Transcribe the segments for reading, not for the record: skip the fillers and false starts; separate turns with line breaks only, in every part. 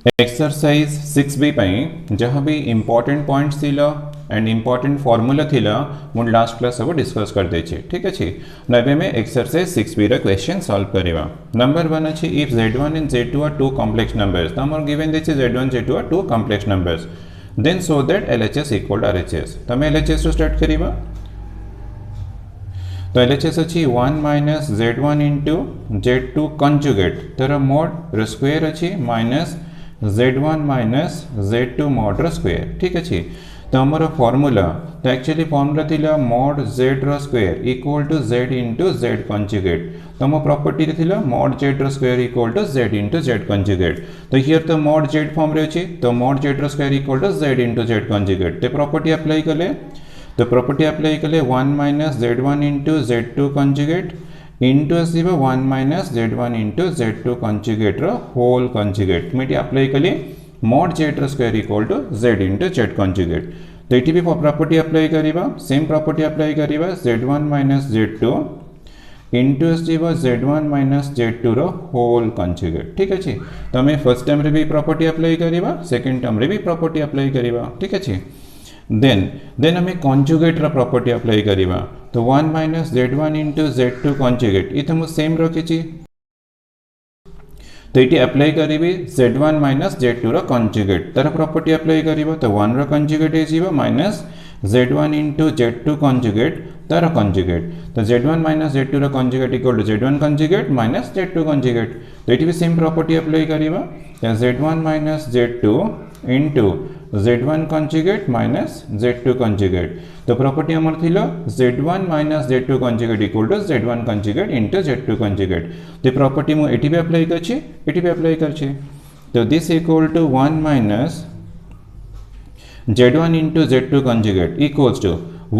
Exercise 6b पई जहाँ भी इंपोर्टेंट पॉइंट्स थिला एंड इंपोर्टेंट फॉर्मूला थिला मुझे लास्ट क्लास सब डिस्कस कर दे छे। ठीक अच्छे नबे में एक्सरसाइज 6b रा क्वेश्चन सॉल्व करवा। नंबर 1 अच्छे if z1 and z2 are two complex numbers तो हमर गिवन दे छे z1 z2 are two complex numbers then show that LHS equal to RHS। तमे LHS तो स्टार्ट करिवा तो LHS अच्छी 1 minus z1 into z2 conjugate तर मोड स्क्वायर अच्छी minus z1 minus z2 mod square. ठीक अच्छे तो हमारा फॉर्मूला तो एक्चुअली फॉर्मूला थिला mod z square equal to z into z conjugate तो हम प्रॉपर्टी थिला mod z square equal to z into z conjugate तो हियर तो mod z फॉर्म रे अछि तो mod z square equal to z into z conjugate ते property apply कले तो प्रॉपर्टी अप्लाई कले 1 minus z1 into z2 conjugate into आसब 1 minus z1 into z2 conjugate whole conjugate मुझे अप्लाई कली mod z square equal to z into z conjugate तो ये भी प्रॉपर्टी अप्लाई करवा सेम प्रॉपर्टी अप्लाई करवा z1 माइनस z2 इंटू आसब z1 minus z2 whole conjugate. ठीक अच्छे तो आम फर्स्ट टर्म रे भी प्रॉपर्टी अप्लाई करवा सेकेंड टर्म रे भी प्रॉपर्टी अप्लाई करवा। ठीक अच्छे देन हमें कंजुगेट रा प्रॉपर्टी अप्लाई करवा तो 1 minus z1 into z2 conjugate ये तो मुझे सेम रखी तो ये अप्लाई करी z1 माइनस z2 रा कंजुगेट तार प्रॉपर्टी अप्लाई करवा तो 1 रा कंजुगेट हो minus z1 into z2 conjugate तार कंजुगेट तो z1 माइनस z2 रा conjugate equal to z1 conjugate minus z2 conjugate तो ये भी सेम प्रॉपर्टी अप्लाई करवा तो z1 minus z2 into z1 conjugate minus z2 conjugate तो प्रॉपर्टी हमार थिलो z1 minus z2 conjugate equal to z1 conjugate into z2 conjugate तो property मु एटी भी अप्लाई करछी एटी भी अप्लाई करछी तो this equal to 1 minus z1 into z2 conjugate equals to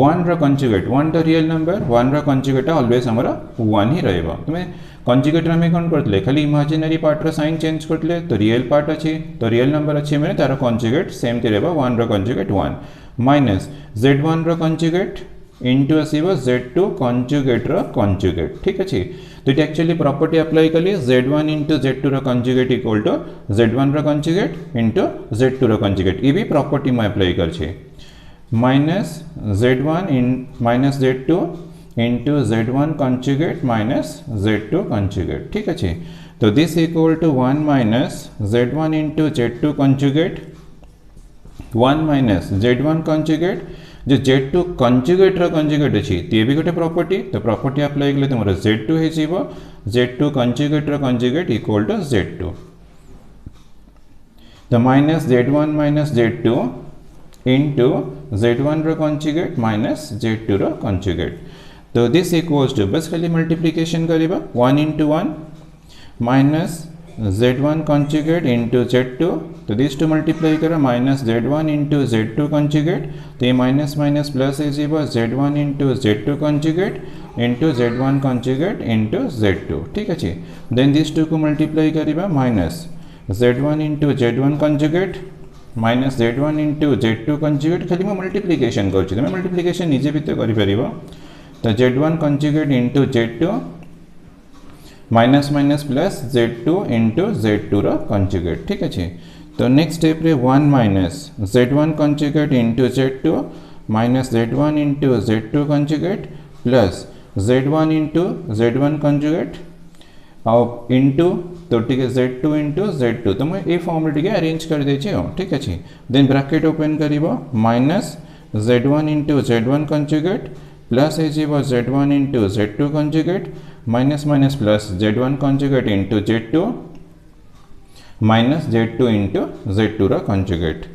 1 रा कंजुगेट 1 टा रियल नंबर 1 रा कंजुगेट ऑलवेज हमारा 1 ही रहइबो तुमे कंजुगेट में कौन करते खाली इमेजिनरी पार्ट साइन चेंज करते तो रियल पार्ट अच्छे तो रियल नंबर अच्छे मैंने तार कंजुगेट सेम थी रहा 1 रा कंजुगेट 1 माइनस z1 रा कंजुगेट इंटू आसब z2 कंजुगेट रा कंजुगेट। ठीक अच्छे तो ये एक्चुअली प्रॉपर्टी अप्लाई कली z1 इंटू z2 रा कंजुगेट इक्वल टू z1 रा कंजुगेट इंटू z2 रा कंजुगेट ये भी प्रॉपर्टी में अप्लाई कर माइनस z1 इन minus z2 into z1 conjugate minus z2 conjugate. ठीक अच्छे तो this equal to 1 minus z1 into z2 conjugate 1 minus z1 conjugate जो z2 कंजुगेट रा कंजुगेट अच्छी तो ये भी गोटे प्रॉपर्टी तो प्रॉपर्टी अप्लाई कले तुम z2 हो z2 कंजुगेट रा कंजुगेट इक्वल टू z2 तो minus z1 minus z2 into z1 रा कंजुगेट माइनस z2 रा कंजुगेट तो दिस इक्वल्स टू बस खाली मल्टीप्लिकेशन करिबा 1 into 1 minus z1 conjugate into z2 तो दिस टू मल्टीप्लाई करा minus z1 into z2 conjugate तो ये माइनस माइनस प्लस हो z1 into z2 conjugate into z1 conjugate into z2। ठीक अच्छे देन दिस टू को मल्टीप्लाई करिबा minus z1 into z1 conjugate minus z1 into z2 conjugate खाली मैं multiplication कर मल्टीप्लिकेशन निजे भी तो करिपरिबो तो z1 conjugate into z2 minus minus plus z2 into z2 रा कंजुगेट। ठीक अच्छे तो नेक्स्ट स्टेप रे 1 minus z1 conjugate into z2 minus z1 into z2 conjugate plus z1 into z1 conjugate और इंटू तो ठीक है z2 इंटू z2 तो मैं ये फॉर्मूला टी अरेंज कर दे। ठीक अच्छे देन ब्रैकेट ओपन करिबो minus z1 into z1 conjugate plus हो z1 into z2 conjugate minus minus plus z1 conjugate into z2 minus z2 into z2 रा कंजुगेट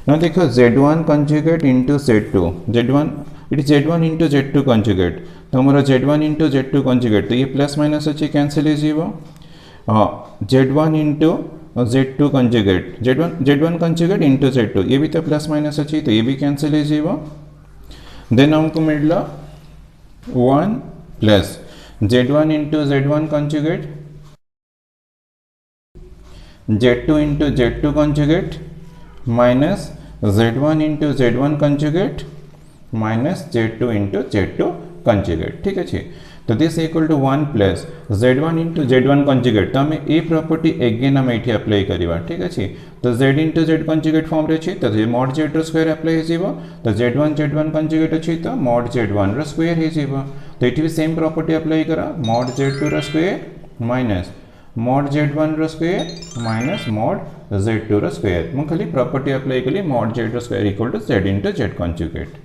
ना देखो z1 conjugate into z2 z1 it z1 into z2 conjugate तो हमारा z1 into z2 conjugate तो ये plus minus अच्छे cancel हो z1 into z2 conjugate z1 conjugate into z2 ये भी तो प्लस माइनस अच्छी तो ये भी कैंसिल हो देन हमको मिला 1 plus z1 into z1 conjugate z2 into z2 conjugate minus z1 into z1 conjugate minus z2 into z2 conjugate. ठीक अच्छे तो this equal to 1 plus z1 into z1 conjugate तो आम ए प्रॉपर्टी एगेन आम ये apply करवा ठीक अच्छे तो z into z conjugate form रे तो मॉड z स्क्वायर अप्लाई हो तो z1 कंजुगेट अच्छी तो मॉड z1 स्क्वायर हो तो ये भी सेम प्रॉपर्टी अप्लाई करा mod z2 square minus mod z1 square minus mod z2 square मुझे खाली प्रॉपर्टी अप्लाई कली mod z square equal to z into z conjugate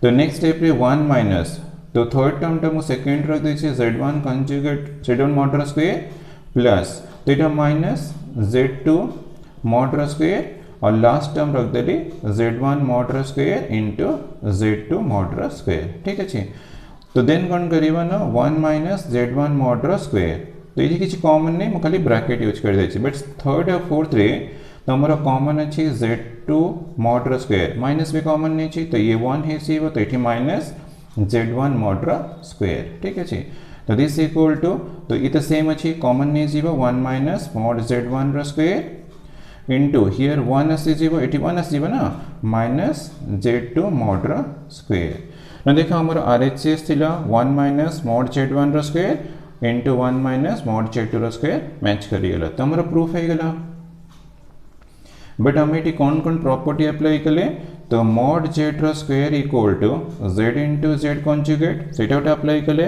तो नेक्स्ट स्टेप रे 1 माइनस तो थर्ड टर्म टा मु सेकंड रख दे z1 conjugate z1 mod square plus तो ये माइनस z2 मॉड स्क्वायर और लास्ट टर्म रख देली z1 mod square into z2 mod square ठीक अच्छे तो देन कौन करिबा ना 1 माइनस z1 मॉड स्क्वायर तो ये किसी कॉमन नहीं मुझे खाली ब्रैकेट यूज कर दे बट थर्ड और फोर्थ रे तो हमारा कॉमन अच्छी z2 मॉड स्क्वायर माइनस भी कॉमन नहीं चाहिए तो ये 1 है तो ये माइनस z1 मॉड स्क्वायर ठीक है तो दिस इक्वल टू तो ये तो सेम अच्छी कॉमन नहीं जीव 1 minus mod z1 square into here 1 आसीजीव ये 1 आसीजीव ना माइनस z2 मॉड स्क्वायर ना देखो हमार RHS थिला 1 minus mod z1 square into 1 minus mod z2 square match करीगला तो हमारा प्रूफ है गला बट आम ये कौन कौन प्रॉपर्टी अप्लाई कले तो mod z square equal to z into z conjugate से अप्लाई कले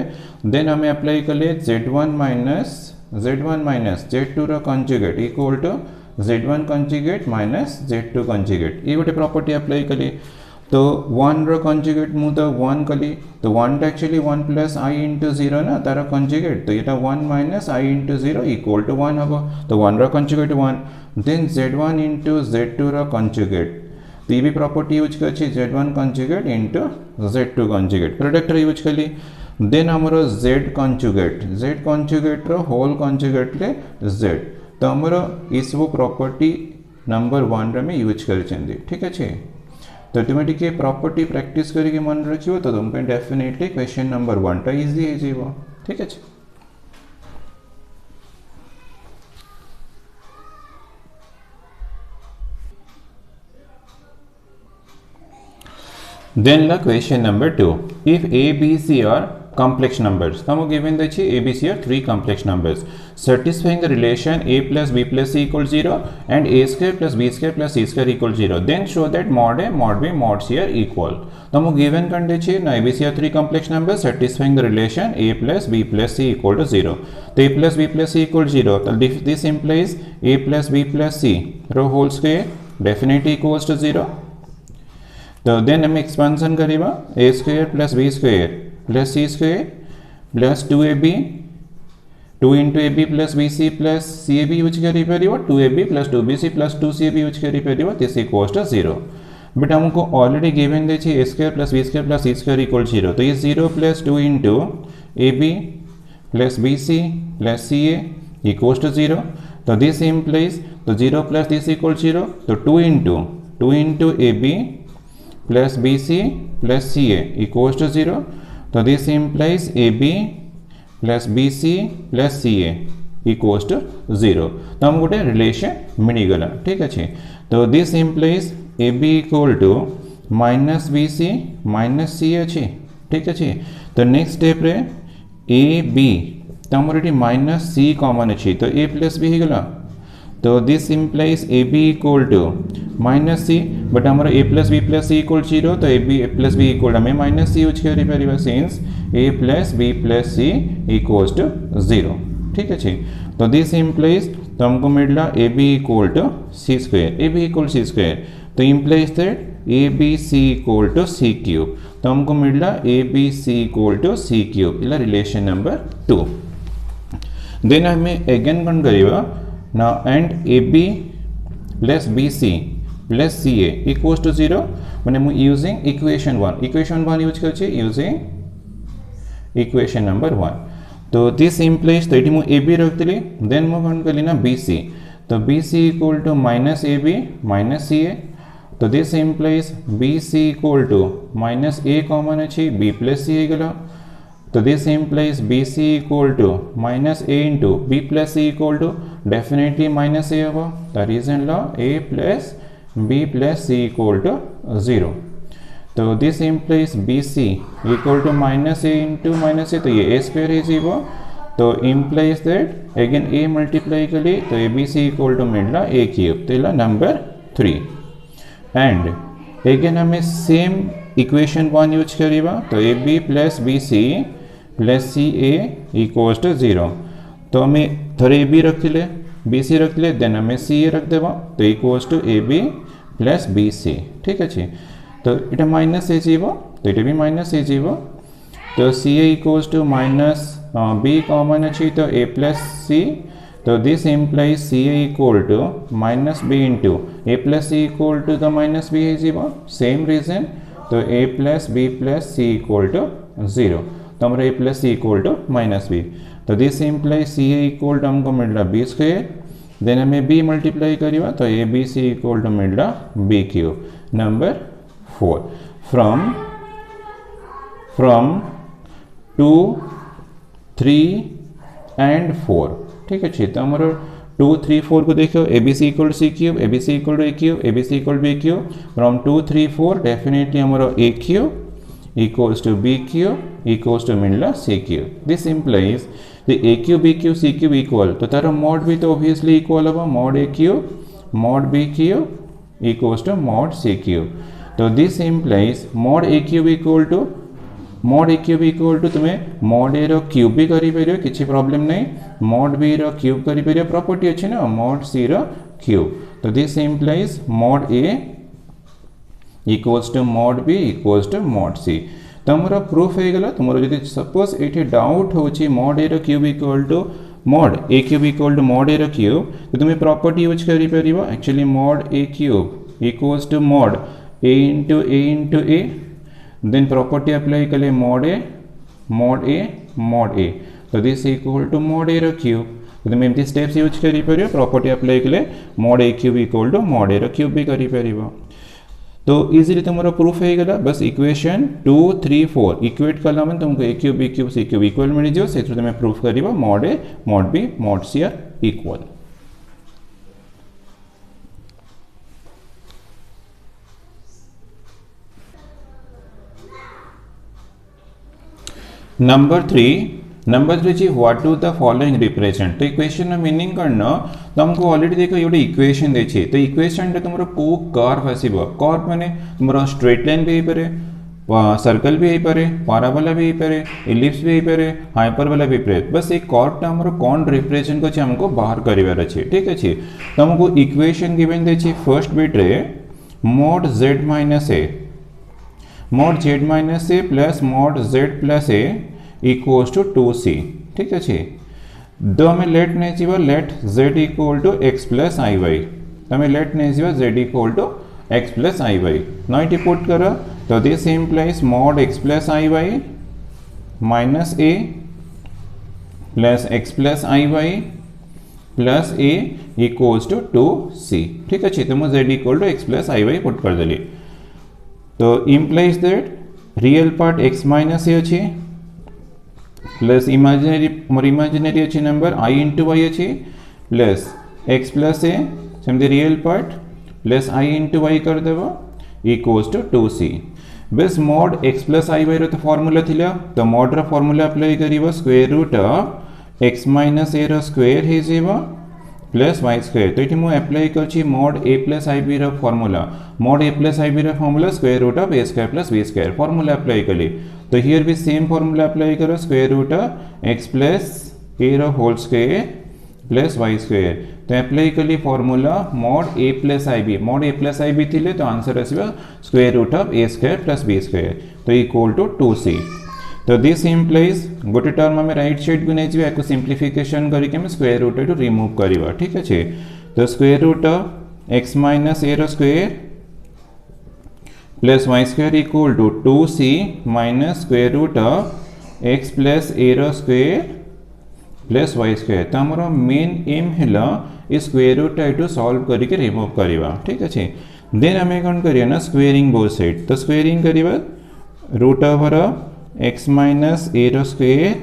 देन आम अप्लाई कले z1 minus z2 conjugate equal to z1 conjugate minus z2 conjugate ये गोटे प्रॉपर्टी अप्लाई कली तो 1 कंजुगेट मु तो 1 कली तो 1 एक्चुअली 1 प्लस i इंटू 0 ना तार कंजुगेट तो ये 1 minus i into 0 equal to 1 हम तो 1 conjugate 1 then z1 into z2 conjugate तो ये भी प्रॉपर्टी यूज कर z1 conjugate into z2 conjugate product use कली देन आमर z कंजुगेट होल कंजुगेट ले z तो आमर ये सब प्रॉपर्टी नंबर 1 रे यूज कर ठीक अच्छे तो तुम टे प्रॉपर्टी प्रैक्टिस करके मन रखियो तो तुमको डेफिनेटली क्वेश्चन नंबर 1 टा इजी हो ठीक है then the question number 2 if a b c are complex numbers तमो given दै छि a b c are three complex numbers satisfying the relation a plus b plus c equals 0 and a square plus b square plus c square equals 0 then show that mod a mod b mod c are equal तमो given कर दै छि ना a b c are three complex numbers satisfying the relation a plus b plus c equal to 0 तो a plus b plus c equals 0 तो this implies a plus b plus c row whole square definitely equals to 0 तो then हम expansion करिबा a square plus b square plus c square plus 2ab 2 into a B plus B C plus C a b use करी परिबो 2ab plus 2bc plus 2cab use करी परिबो this equals to 0 but हमको already given दे छि a square plus b square plus c square equal 0 तो ये 0 plus 2 into ab plus bc plus ca equals to 0 तो दिस इम्प्लाइज तो 0 plus this equal 0 तो 2 into ab plus BC plus CA equals to 0 तो this implies AB plus BC plus CA equals to 0 तो हम गोटे relation मिलगला ठीक अच्छे तो this implies AB equal to minus BC minus C अच्छे ठीक अच्छे तो नेक्स्ट स्टेप रे AB तो हमर एटी माइनस C कॉमन अच्छे तो A plus B हो गला तो this implies A B equal to minus C but हमारा A plus B plus C equal 0 तो ए प्लस बी इक्वल हमें माइनस सी यूज कर since A plus B plus C equals to 0 ठीक है तो दिस इम्प्लाइज तो हमको मिला ए B equal to C square A B equal C square तो implies that A B C equal to C cube तो हमको मिला A B C equal to C cube इला रिलेशन नंबर 2 देन हमें again कौन करिबा now and AB plus BC plus CA equals to 0 when I'm using equation 1 use करछे using equation number 1 तो this implies तो एटी मु AB रख देली then मु कौन करली ना BC तो BC equal to minus AB minus CA तो this implies BC equal to minus A common अच्छी B plus C गला तो this implies BC equal to minus A into B plus C equal to definitely minus A हम the reason ला A plus B plus C equal to 0 तो this implies B C equal to minus A into minus ए, तो ये A square है जीवो, तो implies that again A multiply करी तो A B C equal to मिलला ए क्यूब, तो नंबर 3 एंड अगेन हमें सेम इक्वेशन 1 यूज करिबा, तो A B plus B C plus C A equals to 0, तो हमें थोड़े ए बी रखिले बी सी रखिले देन हमें सी ए रख देवा, तो equals to A B plus B C, ठीक अच्छे। तो इटा माइनस ए जीवो, तो इटा भी माइनस ए जीवो, तो C A equals to minus B common अच्छी, तो ए प्लस सी, तो this implies C A equal to minus B into A plus C equal to the minus B है जीवो, सेम रीजन, तो A plus B plus C equal to 0, तो हमारा A plus C equal to minus B, तो this implies C A equal to हमको मिल रहा B square, then हमें बी मल्टीप्लाई करिए तो A B C equal to मिल रहा B cube, number 4 from 2 3 and 4, ठीक है। तो हमारा 2 3 4 को देखो, a B C equal to C cube, a B C equal to a cube, a B C equal to b cube, from 2 3 4 definitely हमारा a cube equals to b cube equals to मिलला c cube, this implies the a cube b cube c cube equal, तो तारा mod भी तो obviously equal होगा mod a cube mod b cube equals to mod c cube, तो this implies mod a cube equal to तुम्हें mod a रो cube भी करी परियो, किसी प्रॉब्लम नहीं, mod b रो क्यूब करी परियो, प्रॉपर्टी अच्छी ना mod c रो क्यूब, तो this implies mod a equals to mod b equals to mod c, तो हमारा प्रूफ हो गला। तुम जो सपोज ये डाउट हो mod a रो cube equal to mod a cube equal to mod a रो क्यूब, तो तुम्हें प्रॉपर्टी यूज करी परिबो, actually mod a cube equals to mod a into a, then property apply कले mod a, तो this equal to mod a रो cube, तो तुम्हें एमती स्टेप्स यूज करी परिबो, प्रॉपर्टी अप्लाई कले mod a cube equal to mod a रो क्यूब भी करी परिबो, तो इजीली तुम्हारा प्रूफ हो गला। बस इक्वेशन 2 3 4 इक्वेट कला में तुमको ए cube B cube C cube equal मिल जाओ, से तुम्हें प्रूफ करिबा mod a mod b mod c are equal. Number 3 जी what do the following represent, तो इक्वेशन में मीनिंग करना, तो हमको ऑलरेडी देखो ये इक्वेशन देखिए, तो इक्वेशन तुम्हारा को कर्व आसो, कर्व माने तुम्हारा स्ट्रेट लाइन भी पारे, सर्कल भी पारे, पाराबोला भी पारे, इलिप्स भी पारे, हाइपरबोला भी पारे, बस एक कर्वटा हमर कौन रिप्रेजेंट को हमको बाहर करिवार अछि, ठीक अछि। तो हमको इक्वेशन गिवन देछि फर्स्ट बिट रे mod z minus a plus mod z plus a equals to 2c, ठीक अच्छे। दो हमें लेट नहीं जीवा, let z equal to x plus i y, तो हमें लेट नहीं जीवा z equal to x plus i y, ना इट पुट करो, तो this implies mod x plus i y minus a plus x plus i y plus a equals to 2c, ठीक अच्छे। तो मुझे z equal to x plus i y put कर देली, तो implies that real part x minus a अच्छे plus imaginary अच्छी number i into y अच्छी प्लस x प्लस ए सेमती real part plus i into y कर देव equals to 2c, बस mod x plus i y तो formula थिला, तो mod रो फॉर्मूला अप्लाई करिवो square root of x minus a रो स्क्वायर हे जेबो प्लस वाई स्क्वायर, तो ये मुझे अप्लाई कर mod a plus i b रो formula, mod a plus i b रो formula square root of a square plus b square, formula apply करी, तो हियर भी सेम फॉर्मूला अप्लाई करो square root of x plus a रो whole square plus y square, तो apply कली formula mod a plus i b थिले, तो answer आसीबा square root of a square plus b square, तो equal to 2c, तो this implies गोटे term में राइट साइड को नहीं जाए, को सिंप्लिफिकेशन करके हम स्क्वायर रूट टू रिमूव करवा, ठीक अच्छे। तो square root of x minus a रो square plus y square equal to 2c minus square root of x plus a रो स्क्वायर प्लस वाई स्क्वायर, तो हमारा मेन एम है स्क्वायर रूट टू सॉल्व करके रिमूव करवा, ठीक अच्छे। Then हमें कौन करिए ना स्क्वेयरिंग बोथ साइड, तो स्क्वेयरिंग करवा root over x minus a रो स्क्वायर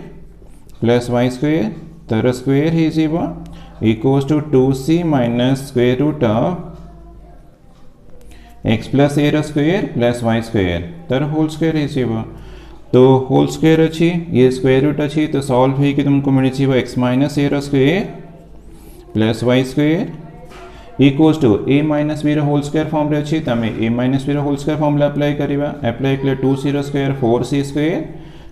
प्लस वाई स्क्वायर, तर स्क्वायर है जीवा equals to 2c minus square root of x plus a square plus y square तार होल स्क्वेयर हो तो होल स्क्वेयर अच्छी ये स्क्वेयर रूट अच्छी तो सॉल्व हो तुमको मिली x minus a square plus y square equals to a minus b whole square form रे अच्छी तमें a minus b whole square formula apply करिबा अप्लाई कले 2c square 4c square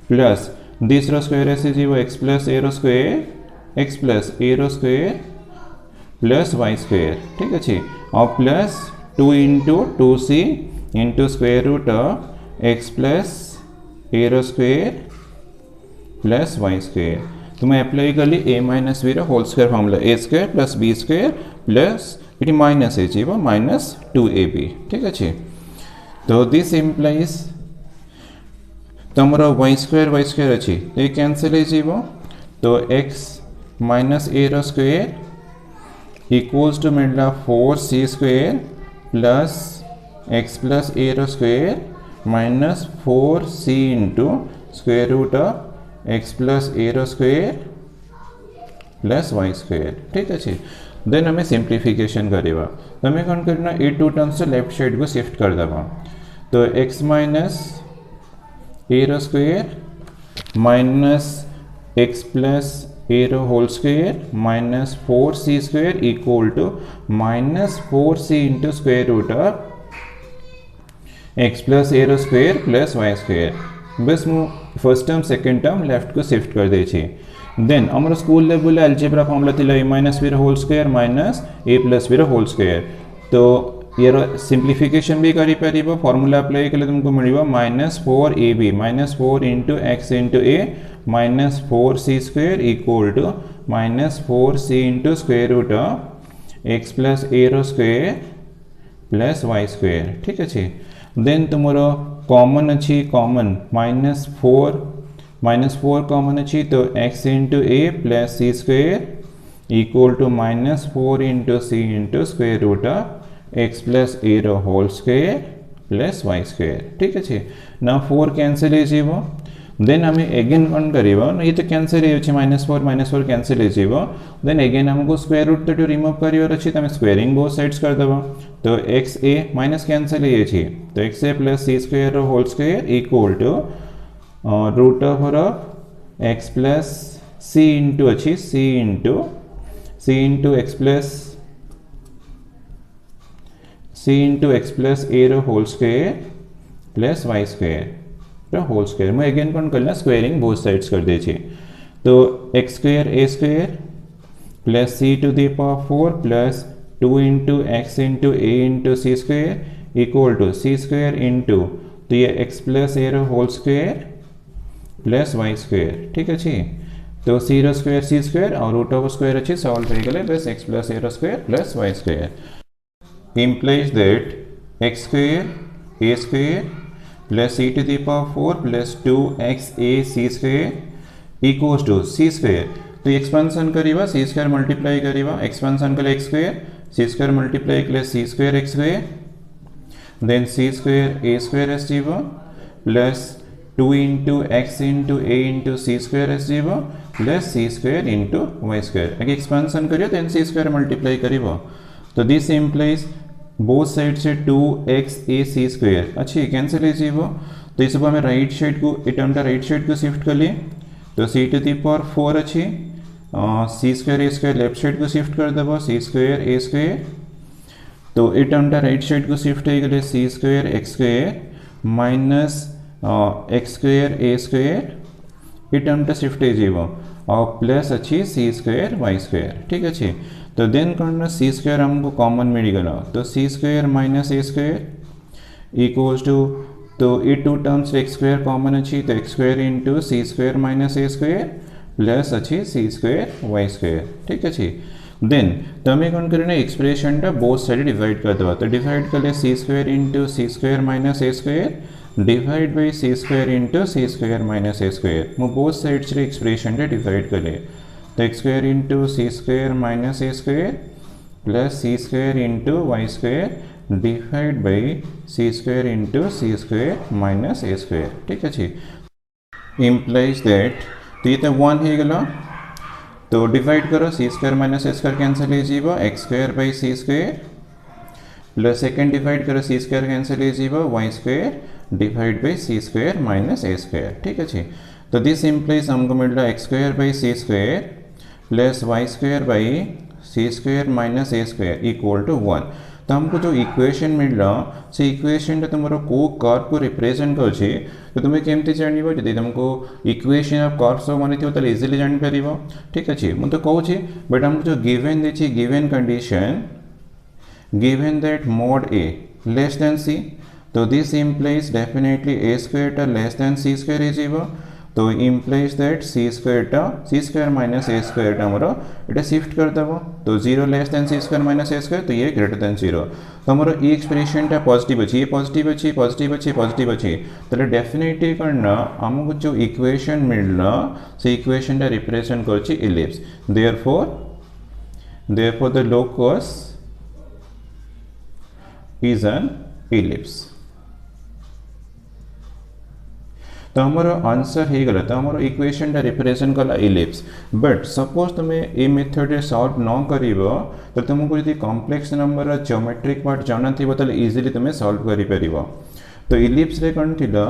plus this square ऐसे जीव x plus a square plus y square ठीक अच्छे और plus 2 into 2c into square root x plus a square plus y square तो मैं apply कर ली a minus b whole square formula a square plus b square plus ये minus हो minus 2ab ठीक अच्छे तो दिस इम्प्लाइज तुम y square अच्छी तो ये कैंसल हो तो x minus a square equals to मिलला 4c square plus x plus a square minus 4c into square root x plus a square plus y square ठीक अच्छे देन हमें सिंप्लीफिकेशन करवा तुम्हें कौन करना ए टू टर्म्स लेफ्ट साइड को शिफ्ट कर देवा तो x minus a square minus x plus a whole square minus 4c square equal to minus 4c into square root x plus a square plus y square बस मु first term second term left को shift कर दे then आम school level algebra formula थिला a minus b whole square minus a plus b whole square तो यार simplification भी करी पारिबो फॉर्मूला अप्लाई कले तुमको मिलिबो minus 4ab minus 4 into x into a minus 4c square equal to minus 4c into square root x plus a square plus y square ठीक अच्छे then तुम्हारा कॉमन अच्छी कॉमन माइनस 4 कॉमन अच्छी तो x into A plus c square equal to minus 4 into c into square root x plus a whole square plus y square ठीक अच्छे ना 4 cancel हो देन हमें एगेन कौन कर ये तो कैंसल हो माइनस 4 कैंसल हो देन एगेन हमको स्क्वेयर रूट तो रिमूव कर अच्छी तो स्क्वेयरिंग बोथ साइड्स कर देव तो एक्स ए माइनस कैंसल हो तो x a plus c square whole square equal to root of x plus c into अच्छी c into x plus a whole square plus y square whole square मैं again कौन करना squaring both sides कर दे तो x square a square plus c to the power 4 plus 2 into x into a into c square equal to c square into तो ये x plus a whole square plus y square ठीक अच्छे तो c square और root of square अच्छे solve हो गए बस x plus a square plus y square implies that x square a square plus c to the power 4 plus 2xa square equals to c square तो expansion करिबा c square multiply करिबा expansion कले x square c square multiply कले c square x square then c square a square s जीवो plus 2 into x into a into c square एस जीवो plus c square into y square अगर expansion करियो then c square multiply करिबो तो this implies both side से 2xa square अच्छी cancel हो तो इस हमें राइट साइड को टर्म राइट साइड को शिफ्ट कर लिए तो सी टू दी पावर 4 अच्छी c square a square left side को शिफ्ट कर देव सी स्क्वायर ए स्क्वायर तो ये टर्म राइट साइड को शिफ्ट हो गए c square x square minus x square a square ये टर्म शिफ्ट हो और प्लस अच्छी सी स्क्वायर वाई स्क्वायर ठीक अच्छे तो देन कौन सी स्क्वायर हमको कॉमन मिल गला तो c square minus a square equals to तो ये two terms x square common अच्छी तो x square into c square minus a square plus अच्छी सी स्क्वायर वाई स्क्वायर ठीक अच्छे देन तमें कौन करना एक्सप्रेशन बोथ साइड डिवाइड कर देवा तो डिवाइड कर ले c square into c square minus a square divide by c square into c square minus a square मैं बोथ साइड्स एक्सप्रेशन डिवाइड कर ले तो x square into c square minus a square plus c square into y square divide by c square into c square minus a square ठीक अच्छे implies that तो ये तो 1 हो गला तो डिवाइड करो c square minus a square cancel हो x square by c square plus second divide करो सी स्क्वायर कैंसिल हो y square divide by c square minus a square. ठीक अच्छे, तो दिस इम्प्लाइज हमको मिल रहा है x square by c square plus y square by c square minus a square equal to 1। तो हमको जो इक्वेशन मिल रहा से इक्वेशन तुम को कर्व को रिप्रेजेंट करे तो तुम्हें केमती जान जब तुमको इक्वेशन ऑफ कर्व्स बनी थो इजिली जापर। ठीक अच्छे, मुझे कहूँ बट हमको जो गिवन देखिए given condition given that mod a less than c, तो this implies definitely a square less than c square हो, तो implies that c square minus a square more ये शिफ्ट करदेव, तो 0 less than c square minus a square, तो ये greater than 0। तो मोर ये एक्सप्रेशन पॉजिटिव अच्छी, ये पॉजिटिव अच्छी पॉजिटिव अच्छी पॉजिटिव अच्छी, तो डेफिनेटली करना आमको जो इक्वेशन मिलना से इक्वेशन रिप्रेजेंट कर ellipse. Therefore the locus is an ellipse। तो हमार आंसर हो गला, तो हमार इक्वेशन रिप्रेजेंट कला इलिप्स। बट सपोज तुम्हें ये मेथड सॉल्व न कर तो तुमको यदि कॉम्प्लेक्स नंबर ज्योमेट्रिक पार्ट जाना थी तो इजिली तुम्हें सॉल्व कर पार। तो इलिप्स रे कौन थिला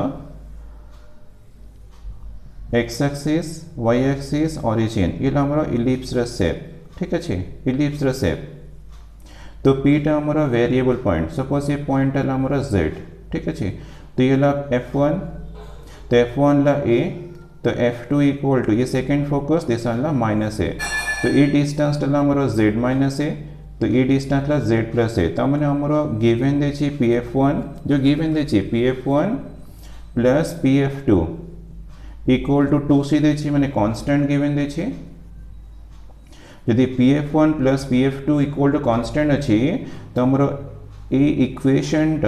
x axis y axis origin ये हमारा इलिप्स रे शेप। ठीक अच्छे, इलिप्स रे शेप, तो पीटा हमारा वेरिएबल पॉइंट, सपोज ये पॉइंट है हमारा z। ठीक अच्छे, तो ये ला f1, तो f1 ला a, तो f2 इक्वल टू ये सेकेंड फोकस दिस ला माइनस ए, तो ये डिस्टेंस ला हमारा z माइनस ए, तो ये डिस्टेंस ला z प्लस ए, तो मैंने हमारा गिवन देखिए pf1 जो गिवन देखिए pf1 plus pf2 equal to 2c देखिए मैंने कांस्टेंट गिवन देखिए, यदि pf1 plus pf2 equal to constant अच्छी तो हमारा ये इक्वेशन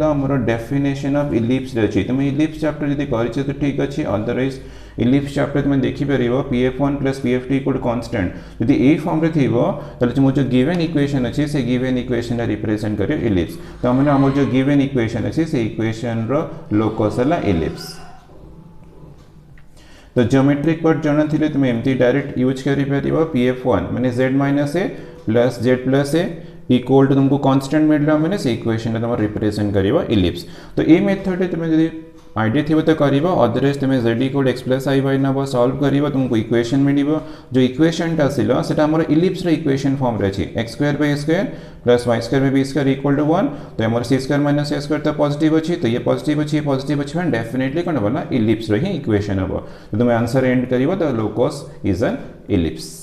हमारा डेफिनेशन ऑफ इलिप्स अच्छी। तुम इलिप्स चैप्टर यदि कर तो ठीक अच्छे, अदरवाइज इलिप्स चैप्टर तुम देखिपर pf1 plus pf2 equal to constant यदि ए फॉर्म रे थीबो तले तुम जो गिवन इक्वेशन अच्छी से गिवन इक्वेशन रिप्रेजेंट करे इलिप्स। तो मैंने आम जो गिवन इक्वेशन अच्छी से इक्वेशन रो लोकस है इलिप्स। तो ज्योमेट्रिक पार्ट जाना थी तुम एमती डायरेक्ट यूज कर pf1 मैंने z minus a plus z plus a equal to तुमको कांस्टेंट मिल रहा मैंने से इक्वेशन तुम रिप्रेजेंट कर इलिप्स। तो ये मेथड तुम्हें यदि आइडिया थी तो कर, अदरवाइज तुम z equal x plus i y नब सॉल्व कर तुमको इक्वेशन मिल जो इक्वेशन आसिल से इलिप्स इक्वेशन फॉर्म रे x square by a square plus y square by b square equal to 1, तो हमारे c square minus a square तो पॉजिटिव अच्छी, तो ये पॉजिटिव अच्छी पॉजिटिव अच्छी डेफिनेटली कौन हम ना इलिप्स ही इक्वेशन हम, तो तुम आंसर एंड कर the locus is an ellipse.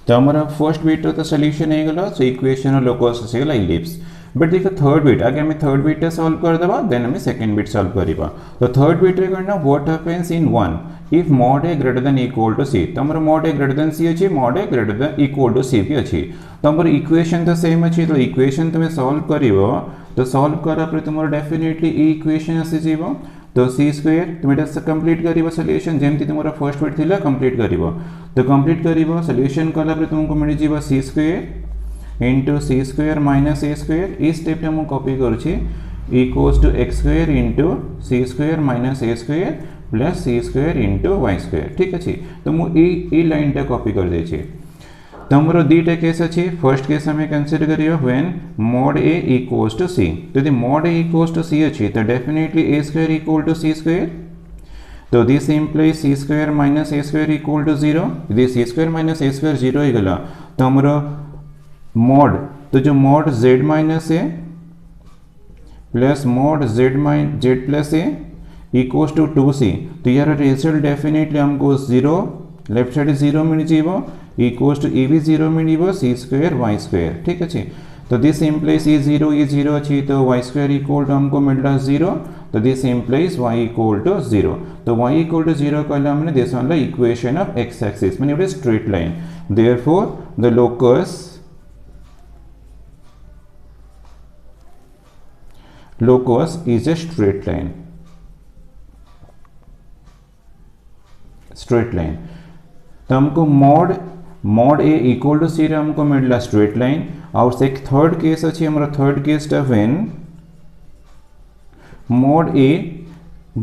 तो हमारा फर्स्ट बीट तो सोल्यूशन हो गला, सो इक्वेशन और लोकस आसीगला इलिप्स। बट देखो थर्ड बीट आगे हमें थर्ड बीट सॉल्व कर देबा, देन हमें सेकंड बीट सॉल्व करिबा। तो थर्ड बीट रे करना what happens in 1 if mod a greater than equal to c, तो हमारा mod a greater than c अछि, mod a greater than equal to c भी अछि, तो हमारा इक्वेशन तो सेम अछि। तो इक्वेशन तुम सॉल्व करिवो तो सॉल्व करा पर तुम्हारा डेफिनेटली ई इक्वेशन आसी जीवो, तो सी स्क्वायर तुम एटा कंप्लीट करिवो सॉल्यूशन जेमती तुम्हारा फर्स्ट बीट थिला कंप्लीट करिवो, तो कंप्लीट करिवो सॉल्यूशन कला पर तुमको मिल जीवो c square into c square minus a square. इस स्टेप हम कॉपी करूची equals to x square into c square minus a square plus c square into y square. ठीक अच्छे, तो मुझे लाइन टा कॉपी कर दे। तो हमारा दुईटा केस अच्छे, फर्स्ट केस हमें कंसीडर करिए when mod a equals to c, तो यदि mod a equals to c अच्छे तो definitely a square equal to c square, तो this implies c square minus a square equal to 0। यदि c square minus a square 0 हो गला तो हमारा mod, तो जो mod z minus a plus mod z plus a equals to 2c, तो यार रिजल्ट डेफिनेटली हमको 0 लेफ्ट साइड 0 मिल जाइबो इक्वल्स टू ए भी 0 मिल सी स्क्वायर वाई स्क्वायर। ठीक अच्छे, तो दिस इम्प्लाइज ये 0 अच्छी, तो वाई स्क्वायर इक्वल टू हमको मिल रहा 0, तो this implies y equal to 0, तो वाई इक्वल टू 0 कहला हमने दिस वाला इक्वेशन ऑफ एक्स एक्सिस माने straight line. Therefore the locus is a straight line. तो हमको mod a इक्वल टू सी हमको मिलला स्ट्रेट लाइन। और एक थर्ड केस अच्छी हमारा third case when mod a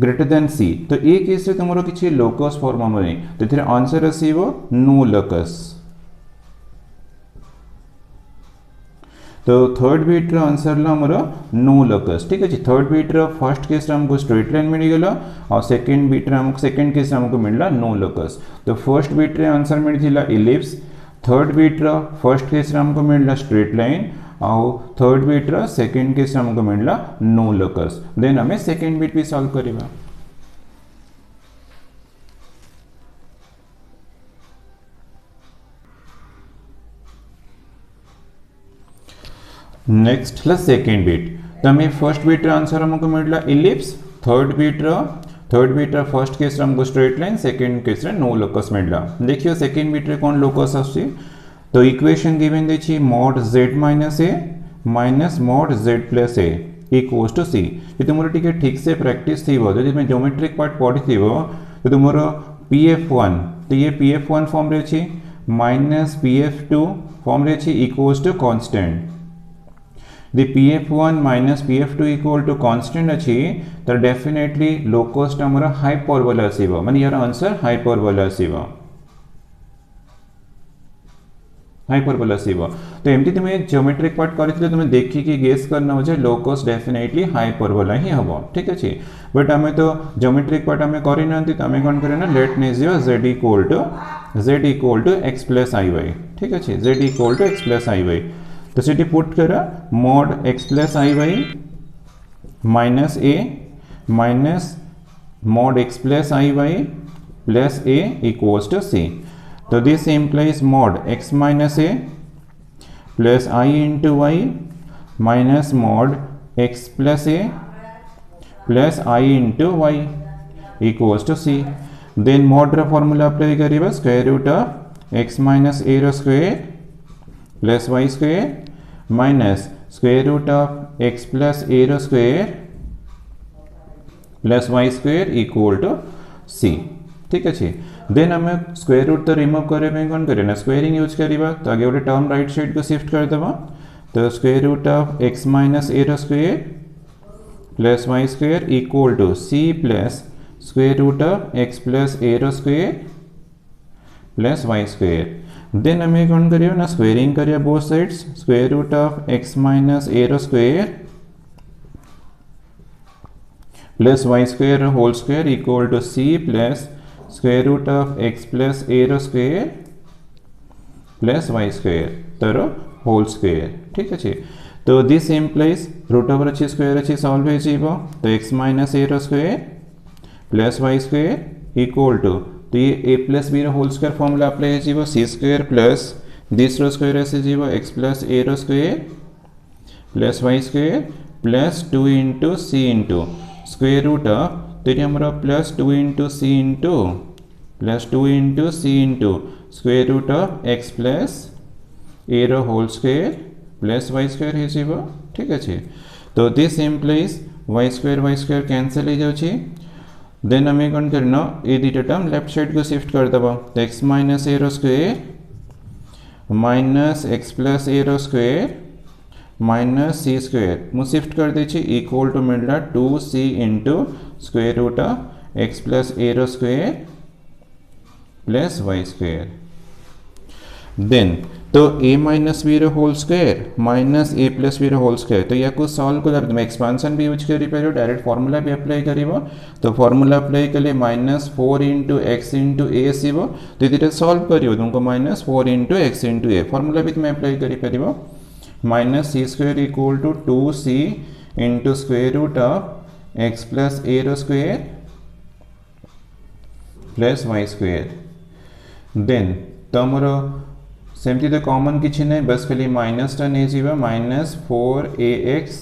greater than c तो ये केस तुम किसी लोकस फॉर्म हमनी तो आंसर आसो नो लोकस तो थर्ड बीट रो आंसर हमर नो लोकस ठीक अच्छे थर्ड बीट रो फर्स्ट केस हमको स्ट्रेट लाइन मिलगला और सेकंड बीट रे हमको सेकंड केस हमको मिलला नो लोकस तो फर्स्ट बीट रे आंसर मिलथिला इलिप्स थर्ड बीट रो फर्स्ट केस हमको मिलला स्ट्रेट लाइन और थर्ड बीट रो सेकंड केस हमको मिलला नो लोकस देन हमें सेकंड बीट भी सॉल्व करबा नेक्स्ट सेकंड बीट तो हमें फर्स्ट बीट आंसर हमको मिलला ellipse third bit first case हमको straight line second case no locus मिलला देखियो सेकंड बीट रे कौन लोकस आसी तो इक्वेशन गिवन देछि mod z - a minus mod z + a equals to c ये तुमरो ठीक से प्रैक्टिस थी जदि मैं ज्योमेट्रिक पार्ट पढ़ी तो तुमरो pf1 तो ये pf1 फॉर्म रे छी माइनस pf2 फॉर्म रे छी equals to constant the pf1 minus pf2 equal to constant अच्छी तो डेफिनेटली लोकस हमारा हाइपरबोला आसीबो माने यार आंसर हाइपरबोला आसीबो तो एमती तुम्हें ज्योमेट्रिक पार्ट करथिले तुम्हें देखि कि गेस करना हो जे लोकस डेफिनेटली हाइपरबोला ही हबो ठीक अछि बट हमें तो ज्योमेट्रिक पार्ट हमें करि नंती तो हमें कोन करे ना लेट ने जियो z equal to x + iy ठीक अछि z equal to x + iy तो सीटी पुट करा mod x + iy minus a minus mod x + iy plus a equals to c तो this implies mod x minus a plus I into y minus mod x plus a plus I into y equals to c then mod रा formula apply करिबा square root of x minus a रो square plus y square minus square root of x plus a रो square plus y square equal to c ठीक अच्छे then हमें square root तो remove करे पे कौन करे ना स्क्वायरिंग यूज करिबा तो आगे गोटे टर्म राइट साइड को शिफ्ट कर देबा तो square root of x minus a रो square plus y square equal to c plus square root of x plus a रो square plus y square then हमें कौन करियो ना स्क्वायरिंग करियो both sides square root of x minus a रो square plus y square whole square equal to c plus square root of x plus a रो square plus y square तर whole square ठीक अच्छे तो this implies root over अच्छी square अच्छी solve हो जीवो तो x minus a रो square plus y square equal to तो ये a प्लस b रो होल स्क्वायर फॉर्मूला अप्लाई जीवो c स्क्वायर प्लस दिस रो स्क्वायर ऐसे जीवो x प्लस a रो square plus y square plus 2 into c into square root of तो ये हमारा plus 2 into c into plus 2 into c into square root of x plus a रो whole square plus y square है जीवो ठीक अच्छे तो this implies y square cancel हो जाउछि देन हमें कौन करना ये दुटा टर्म लेफ्ट साइड को शिफ्ट कर देबा तो x minus a रो square minus x plus a रो स्क्वायर माइनस c स्क्वायर मु शिफ्ट कर दे छी इक्वल टू मिलला 2c into square root of x plus a रो square plus y square then तो a माइनस b रो whole square minus a plus b रो होल स्क्वायर तो या को सॉल्व कर तुम एक्सपांशन भी यूज करि पारो डायरेक्ट फार्मूला भी अप्लाई करिवो तो फार्मूला अप्लाई कले minus 4 into x into a आसीबो तो ये सॉल्व करिवो तुमको minus 4 into x into a formula भी तुम अप्लाई करि परिवो minus c square equal to 2c into square root of x plus a रो square plus y square then तमरो सेमती तो कॉमन किसी नहीं बस खाली माइनस टा नहीं जीवा minus 4ax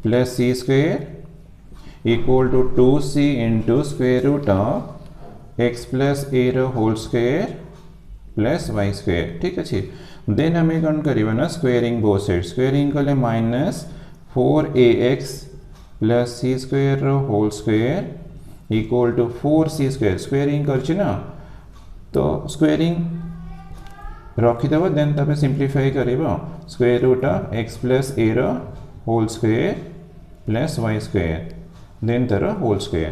plus c square equal to 2c into square root of x plus a रो whole square plus y square ठीक अच्छे देन हमें कौन करिबा ना स्क्वायरिंग बोथ साइड स्क्वायरिंग कले minus 4ax plus c square रो whole square equal to 4c square squaring करछि ना तो स्क्वायरिंग रखिदेव देन तब सिंप्लीफाई करिबो square root of x plus a रो whole square plus y square then तर होल स्क्वायर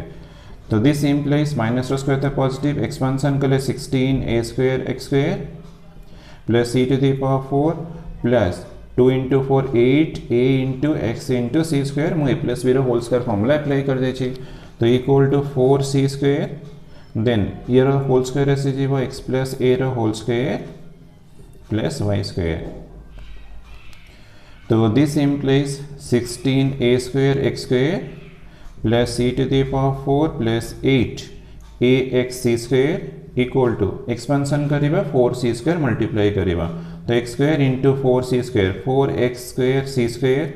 तो दिस इम्प्लाइज माइनस रो स्क्वायर था पॉजिटिव एक्सपेंशन कले 16 a square x square plus c to the power 4 plus 2 into 4 8 a into x into c square मु a plus b रो whole square formula apply कर दे छी तो equal to 4c square then ये रो whole square आसी जीवो x plus a रो whole square plus y square तो this implies 16 a square x square plus c to the power 4 plus 8 ax c square equal to expansion करिबा 4c square multiply करिबा तो x square into 4c square 4x square c square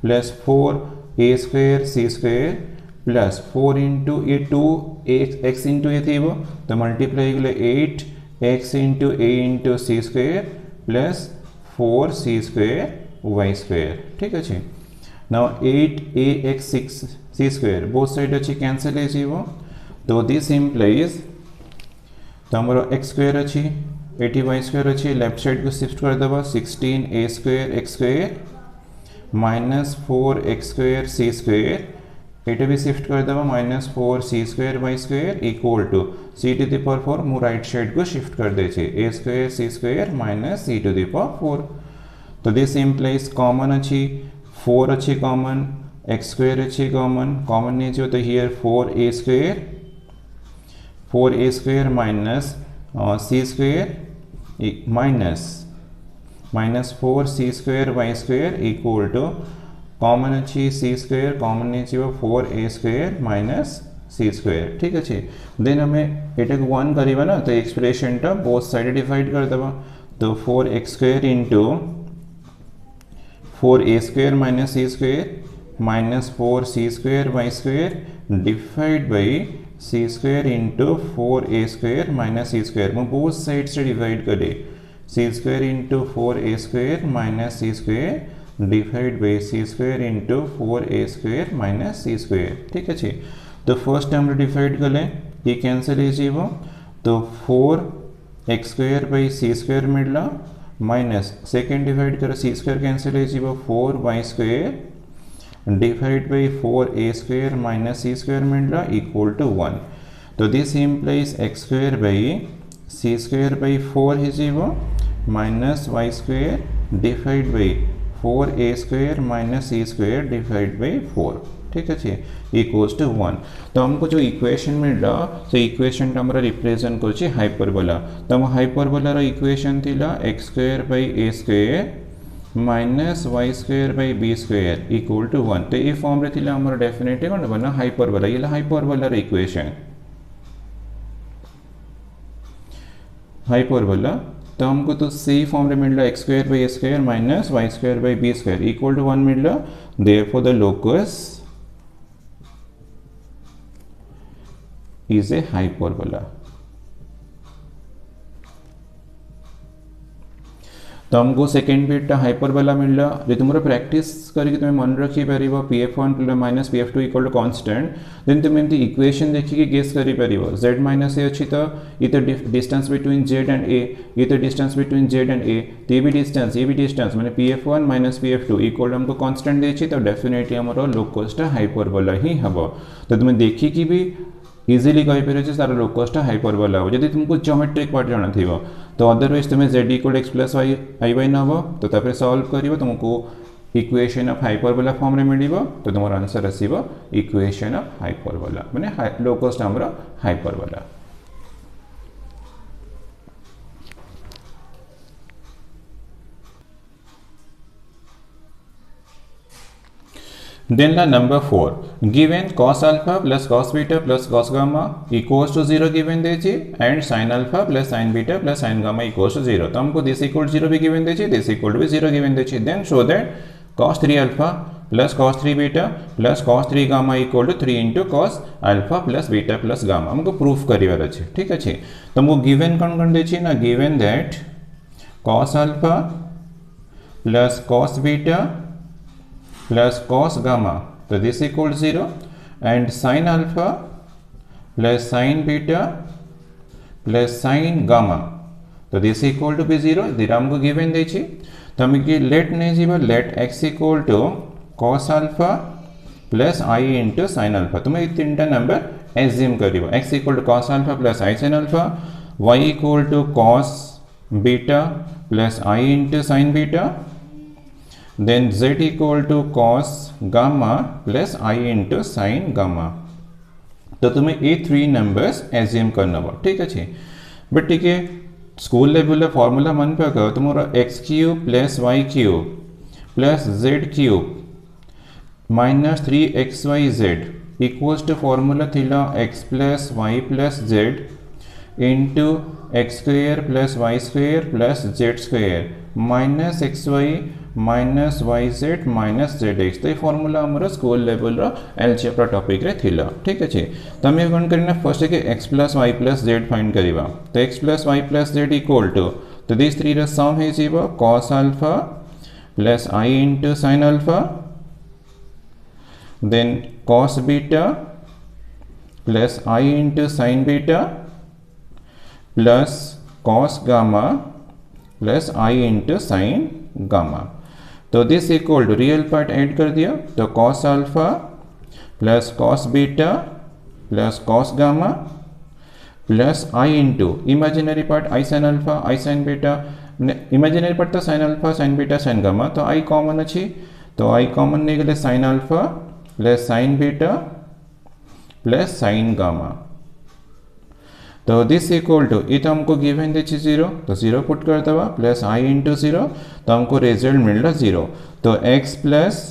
plus 4a square c square plus 4 into a 2 x into a थी वो तो multiply कले 8 x into a into c square plus 4c square y square ठीक अच्छे now 8ax 6c square both side अच्छी cancel है जी वो तो दिस इम्प्लाइज तो हमारा x स्क्वायर अच्छी 80y स्क्वायर अच्छी लेफ्ट साइड को शिफ्ट कर देवा 16a square x square minus 4x square c square एटा भी शिफ्ट कर देवा minus 4c square y square equal to c to the power 4 मु राइट साइड को शिफ्ट कर दे छे a square c square minus c to the power 4 तो दिस इम्प्लाइज कॉमन अच्छी 4 अच्छी कॉमन x स्क्वायर अच्छी कॉमन नहीं जो तो here 4a square minus c square minus 4c square y square equal to common अच्छी c स्क्वायर कॉमन नहीं जो 4a square minus c square ठीक अच्छे देन हमें एटा को 1 करीबा ना तो एक्सप्रेशन टा बोथ साइड डिवाइड कर देबा तो 4x square into 4a square minus c square minus 4c square y square divide by c square into 4a square minus c square मैं बोथ साइड से डिवाइड करे c square into 4a square minus c square divide by c square into 4a square minus c square ठीक है तो first term divide कर लें ये cancel है जी वो तो 4x square by c square मिलला माइनस सेकेंड डिवाइड करो c स्क्वायर कैंसिल है जी वो 4y square divide by 4a square minus c square मिलला इक्वल टू 1 तो this implies x square by c square by 4 है जी वो minus y square divide by 4a square minus c square divide by 4 ठीक है equals to 1 तो हमको जो equation मिल रहा तो इक्वेशन हमारा रिप्रेजेंट कर हाइपरबोला तो हम हाइपरबोलार इक्वेशन थिला x square by a square minus y square by b square equal to 1 तो ये फॉर्म रे थिला हमारा डेफिनेटली कौन बना हाइपरबोला ये हाइपरबोलार इक्वेशन हाइपरबोला तो हमको तो सी फॉर्म रे मिल रहा x square by a square minus y square by b square equal to 1 मिल रहा therefore the locus is a hyperbola तो हमको सेकेंड बिट हाइपरबोला मिल रहा जो तुम प्रैक्टिस करके तुम्हें मन रखी पार pf1 minus pf2 equal to constant then तुम एमती इक्वेशन देखिए गेस करि परिबो z माइनस a अछि तो ये तो distance between z and a ये तो distance between z and a तो ये भी डिस्टेंस माने pf1 माइनस pf2 इक्वल हमको कांस्टेंट देछि तो डेफिनेटली हमरो लोकस्ट हाइपरबोला ही हबो तो तुम देखि कि भी इजिली कहीपर तार लोकस्ट हाइपरबोला हो जब तुमको ज्योमेट्रिक पार्ट जाना थी तो अदरवाइज तुम्हें z equal x plus y i y नब तो तापर सॉल्व कर तुमको इक्वेशन ऑफ हाइपरबोला फॉर्म रे मिल तो तुम आंसर आसो इक्वेशन ऑफ हाइपरबोला माने लोकस्ट हमर hyperbola Then the number 4 given cos alpha plus cos beta plus cos gamma equals to 0 given देछि and sin alpha plus sin beta plus sin gamma equals to 0 तो हमको this equal to 0 भी given देछि this equal to भी 0 given देछि then show that cos 3 alpha plus cos 3 beta plus cos 3 gamma equal to 3 into cos alpha plus beta plus gamma हमको proof करिवार अछि ठीक अछि तो हमको given कोन देछि ना given that cos alpha plus cos beta plus cos gamma so this equals 0 and sin alpha plus sin beta plus sin gamma so this equal to be 0 this हमको given देछि तो हम कि let नहीं जीवा let x equal to cos alpha plus I into sin alpha तुम्हें तीनटा number assume करिवो x equal to cos alpha plus i sin alpha, y equal to cos beta plus i into sin beta, then z equal to cos gamma plus i into sin gamma. तो तुम्हें ये 3 numbers assume करना हो, ठीक अच्छे। But ठीक है, school level formula मन पक तुम्हारा x cube plus y cube plus z cube minus 3xyz equals to formula थिला x plus y plus z into x square plus y square plus z square minus x y minus y z minus z x. तो ये formula आमर school level algebra topic रे थिला, ठीक अच्छे। तो आम कौन करना फर्स्ट के x plus y plus z find करवा। तो x plus y plus z equal to तो दिस 3 सम हो cos alpha plus i into sin alpha, then cos beta plus I into sin beta plus cos gamma plus I into sin gamma। तो this equal to real part add कर दिया तो cos alpha plus cos beta plus cos gamma plus I into imaginary part I sin alpha I sin beta, imaginary part तो sin alpha sin beta sin gamma, तो I common अच्छी तो I common नहीं गले sin alpha plus sine beta plus sine gamma. तो this equal to ये तो हमको गिवन देखिए 0 तो 0 पुट कर दवा प्लस i इंटू 0 तो हमको रिजल्ट मिल रहा 0। तो x plus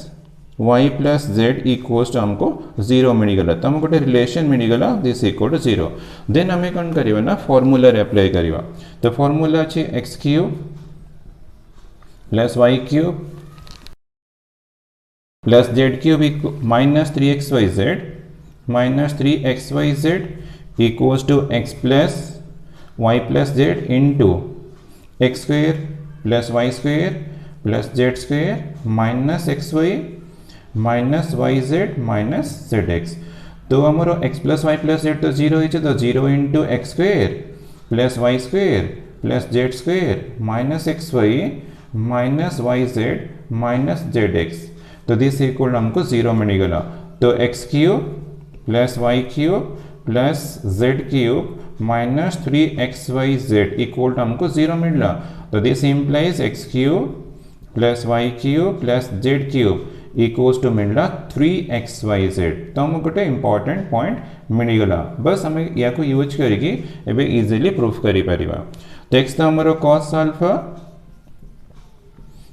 y plus z equals to हमको 0 मिलगला, तो हमको रिलेशन मिलगला दिस इक्वल टू 0। देन हमें कौन करिवा ना फॉर्मूला अप्लाई करिवा। तो फॉर्मूला अच्छी x cube plus y cube plus z cube minus 3xyz equals to x plus y plus z into x square plus y square plus z square minus x y minus y z minus z x. तो हमारा x plus y plus z तो 0 है तो 0 into x square plus y square plus z square minus x y minus y z minus z x. तो this equal हमको 0 मिलेगा। तो x cube plus y cube plus z cube minus 3xyz equal हमको 0 मिल रहा। तो this implies x cube plus y cube plus z cube equals to मिल रहा 3xyz। तो हम गोटे इंपोर्टेंट पॉइंट मिलगला, बस हमें या को यूज करके एबे इजीली प्रूफ करि परिबा। तो एक्स तो हमरो cos alpha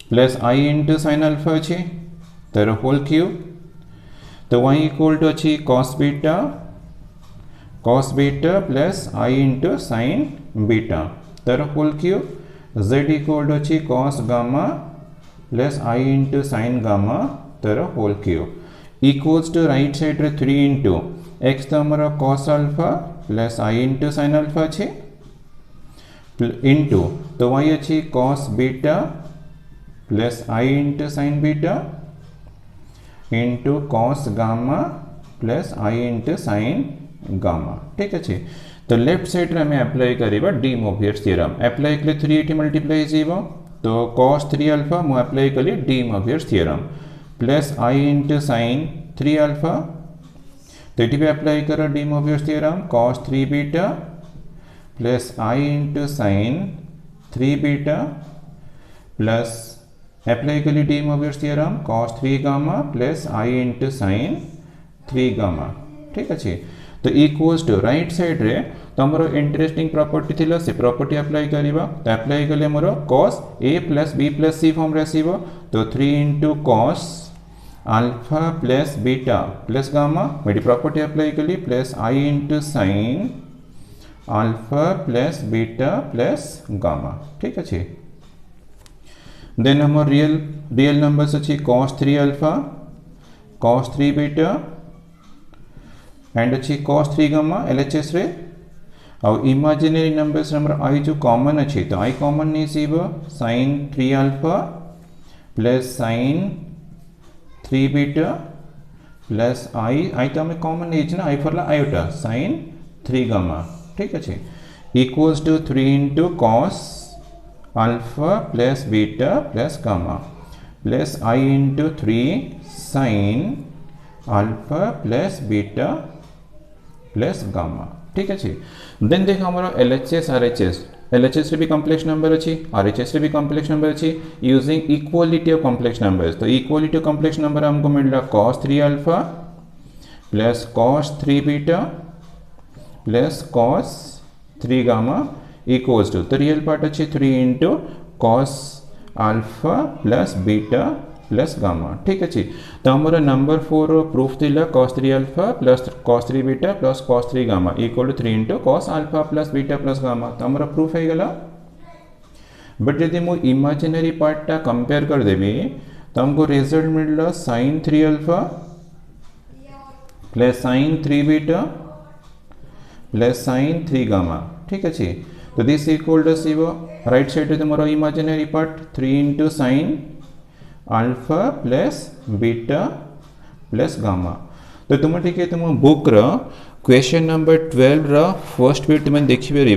plus i into sin alpha अछि तर होल क्यूब। तो y इक्वल टू अच्छी cos beta plus i into sin beta तर whole cube. z equal to अच्छी cos gamma plus i into sin gamma तर whole cube equals to right side रे 3 into x तो हमारा cos alpha plus i into sin alpha अच्छे into तो y अच्छी cos beta plus i into sin beta into cos gamma plus i into sin gamma. ठीक अच्छे। तो left side रे हमें अप्लाई करिबा डी मोवियर्स थ्योरम। अप्लाई कले 380 मल्टीप्लाई जीवो तो cos 3 अल्फा मु अप्लाई कली de Moivre's theorem plus i into sin 3 alpha. तो ये भी अप्लाई करो de Moivre's theorem cos 3 beta plus i into sin 3 beta plus apply कली de Moivre's theorem cos 3 gamma plus i into sin 3 gamma. ठीक अच्छे। तो equals to right side रे तो हमरो इंटरेस्टिंग प्रॉपर्टी थिला से प्रॉपर्टी अप्लाई करिबा। तो अप्लाई कले हमरो cos a plus b plus c form रेसिबो तो 3 into cos alpha plus beta plus gamma मेरी प्रॉपर्टी अप्लाई कली plus i into sin alpha plus beta plus gamma. ठीक अच्छे। देन हम रियल नंबर्स अच्छी cos 3 alpha cos 3 beta and अच्छी cos 3 gamma LHS रे और इमेजिनरी नंबर्स नंबर i जो कॉमन अच्छी तो i कॉमन नहीं सीब sin 3 alpha plus sin 3 beta plus i तो हमें कॉमन नहीं ना i for iota sin 3 gamma. ठीक अच्छे। Equals to 3 into cos alpha plus beta plus gamma plus i into 3 sin alpha plus beta plus gamma ठीक अच्छे then देख आम एलएचएस आरएचएस एलएचएस भी कॉम्प्लेक्स नंबर अच्छी आरएचएस भी कॉम्प्लेक्स नंबर अच्छी using equality of complex numbers तो equality of complex number हमको मिलला cos 3 alpha plus cos 3 beta plus cos 3 gamma equals to तो रियल पार्ट अच्छे 3 into cos alpha plus beta plus gamma ठीक अच्छे तो हमारा नंबर 4 प्रूफ थिला cos 3 alpha plus cos 3 beta plus cos 3 gamma equal to 3 into cos alpha plus beta plus gamma तो हमारा proof है गला बट जदि मु इमेजिनरी पार्टा कंपेयर कर देबी तो हमको रिजल्ट मिलला sin 3 alpha plus sin 3 beta plus sin 3 gamma ठीक अच्छे तो this equal to c right side तुम्हारा imaginary part 3 into sin alpha plus beta plus gamma तो तुम ठीक तुम book question number 12 first bit तुम देखिपर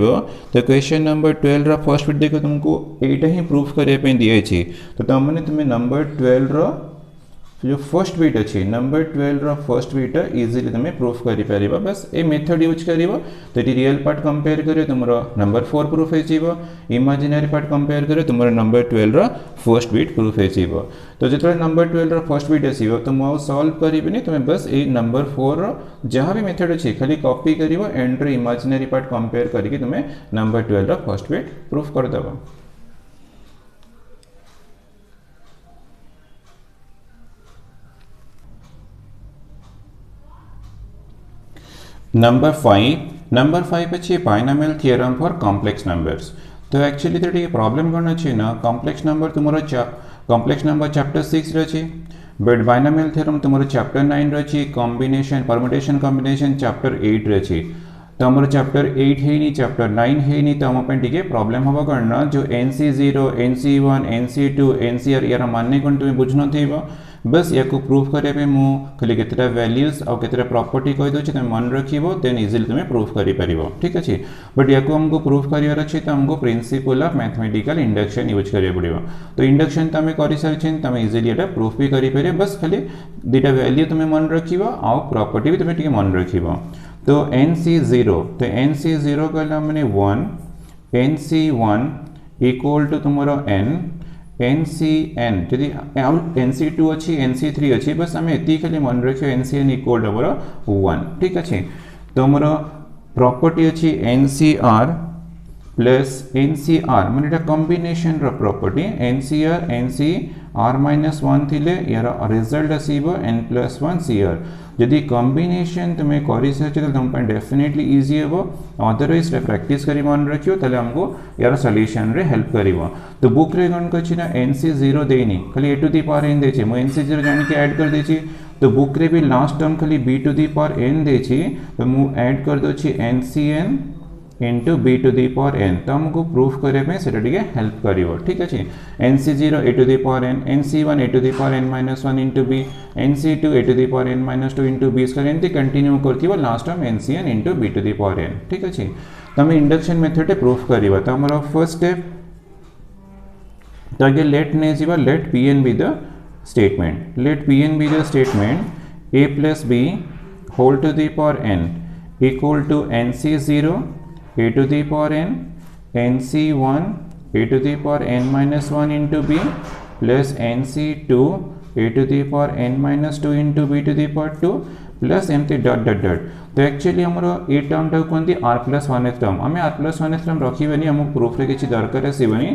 तो क्वेश्चन नंबर 12 फर्स्ट बिट देख तुमको एटा ही प्रूफ करने दिखाई तो तुमने तुम्हें नंबर 12 जो फर्स्ट बिट अच्छी नंबर 12 फर्स्ट बिट इजिली तुम्हें प्रूफ कर पार बस ये मेथड यूज कर तो ये रियल पार्ट कंपेयर कर तुम नंबर 4 प्रूफ हो इमेजिनरी पार्ट कंपेयर कर तुम नंबर 12 फर्स्ट बिट प्रूफ हो तो जो नंबर 12 फर्स्ट बिट आसो तो मुझे सॉल्व करी तुम्हें बस ये नंबर 4 जहाँ भी मेथड अच्छी खाली कॉपी कर एंड इमेजिनरी पार्ट कंपेयर करके तुम्हें नंबर 12 फर्स्ट बिट प्रूफ करदेव नंबर 5 अच्छे binomial theorem for complex numbers तो एक्चुअली तो ये प्रॉब्लम कौन अच्छे ना कॉम्प्लेक्स नंबर तुम्हारा कॉम्प्लेक्स नंबर चैप्टर 6 रही बट बाइनोमियल थ्योरम तुम्हारा चैप्टर 9 रही कॉम्बिनेशन परमुटेशन कॉम्बिनेशन चैप्टर 8 रही तो हमारे चैप्टर 8 है नहीं चैप्टर 9 है नहीं तो हम टे प्रॉब्लम हम करना जो NC0 NC1 NC2 NCR यार मानने को तुम्हें बुझन थी बस या प्रूफ करने मु खाली केतटा वैल्यूज और केतटा प्रॉपर्टी कही दूसरी तुम मन रखिबो देन इजिली तुम्हें प्रूफ कर पारिबो ठीक अच्छे बट या हमको प्रूफ करिवार अच्छे तो हमको principle of mathematical induction use करिया पड़िबो तो इंडक्शन तो आम कर सारी तुम इजिली एटा प्रूफ भी करि बस खाली दुटा वैल्यू तुम्हें मन रखिबो और प्रॉपर्टी भी तुम्हें मन रखिबो तो NC0 तो NC0 कहला मैंने 1 NC1 इक्वल टू तुम्हारा n NCN जी NC2 अच्छी NC3 अच्छी बस आम ये खाली मन रखियो NCN इक्वल टू 1 ठीक अच्छे तो मोर प्रॉपर्टी अच्छी NCR प्लस NCR माने कॉम्बिनेशन प्रॉपर्टी NCR NCR -1 थिले यार रिजल्ट आसीबो n+1 CR यदि कॉम्बिनेशन तुम्हें कर सारी तो तुम डेफिनेटली इजी हे अदरवाइज प्रैक्टिस करी मन रखियो ताले हमको यार सॉल्यूशन रे हेल्प करिवो तो बुक रे कौन कछि ना NC0 देनी खाली a⁴n देछि मु NC0 जान के ऐड कर देछि तो बुक रे भी लास्ट टर्म खाली b⁴n देछि तो मु ऐड कर दोछि NCN इंटू b⁴n तो हमको प्रूफ करने से हेल्प करिवो ठीक अच्छे NC0 a⁴n NC1 a⁴n -1 into b NC2 a⁴n -2 into b एमती कंटिन्यू कर last time NCN into b⁴n ठीक अच्छे तो आम इंडक्शन मेथड प्रूफ करवा तो हमारा फर्स्ट स्टेप तो आगे लेट नहीं जा let Pn be the statement let Pn be the statement a plus b whole to the power n equal to NC0 a⁴n NC1 a⁴n -1 into b plus NC2 a⁴n -2 into b⁴2 plus एमती डट डट डट तो actually आमर ये term टाक कहते r+1th term आम r+1th term रखिबानी आम proof रे किछि दरकार आसीबनी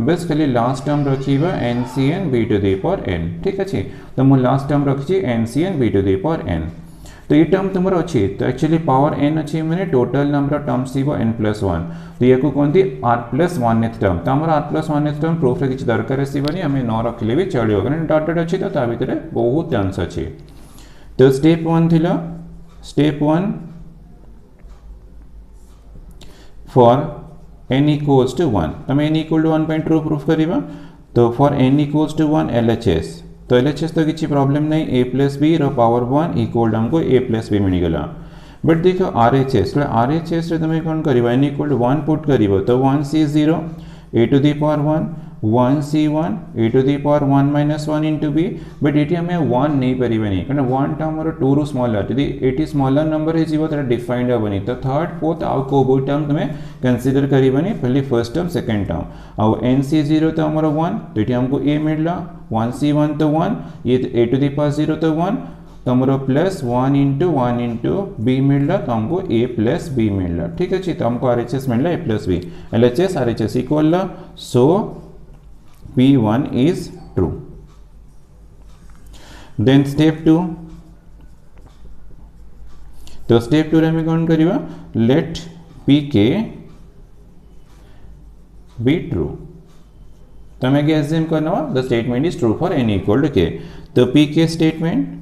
बस खाली लास्ट टर्म रखिबा NCN b⁴n ठीक अच्छे तो मु लास्ट टर्म रखिछि NCN b⁴n तो ये टर्म तुम अच्छी तो एक्चुअली पावर n अच्छी मैंने टोटल नंबर ऑफ टर्म्स थी n+1 तो ये कहते r+1th टर्म तो आम r+1th टर्म प्रूफ रे किछि दरकार आसीबनी आम न रखिले भी चलियो कारण डट डट अच्छी तो ता भितर बहुत चांस अच्छी तो स्टेप 1 थिला step 1 for n equals to 1 तुम n equal to 1 point true proof करिबा तो for n equals to 1 LHS तो LHS तो किसी प्रॉब्लम नहीं a plus b power 1 equal हमको a प्लस बी मिलगला बट देखो RHS तो RHS रे तुम कौन कर n इक्वल टू 1 पुट कर तो 1 C0 a⁴1 1c1 a to the power 1 minus 1 into b but ये आम 1 नहीं पारे क्या 1 टा आम 2 रु स्मॉलर जब ये स्मॉलर नंबर हो डिफाइंड हेनी तो थर्ड फोर्थ आउ को टर्म तुम्हें कंसीडर करनी पहले फर्स्ट टर्म सेकेंड टर्म आउ nc0 तो आमर 1 तो ये आमको a मिलला 1c1 तो 1 ये a to the power 0 तो 1 तो आमर प्लस 1 इंटू बी मिलला तो हमको a प्लस बी मिलला ठीक अच्छे तो हमको RHS मिलला a plus b LHS RHS equal so P1 is true. Then step 2 तो step 2 रे हमें कौन करिवा let Pk be true तो हमें क्या assume करना हुआ the statement is true for n equal to k तो Pk statement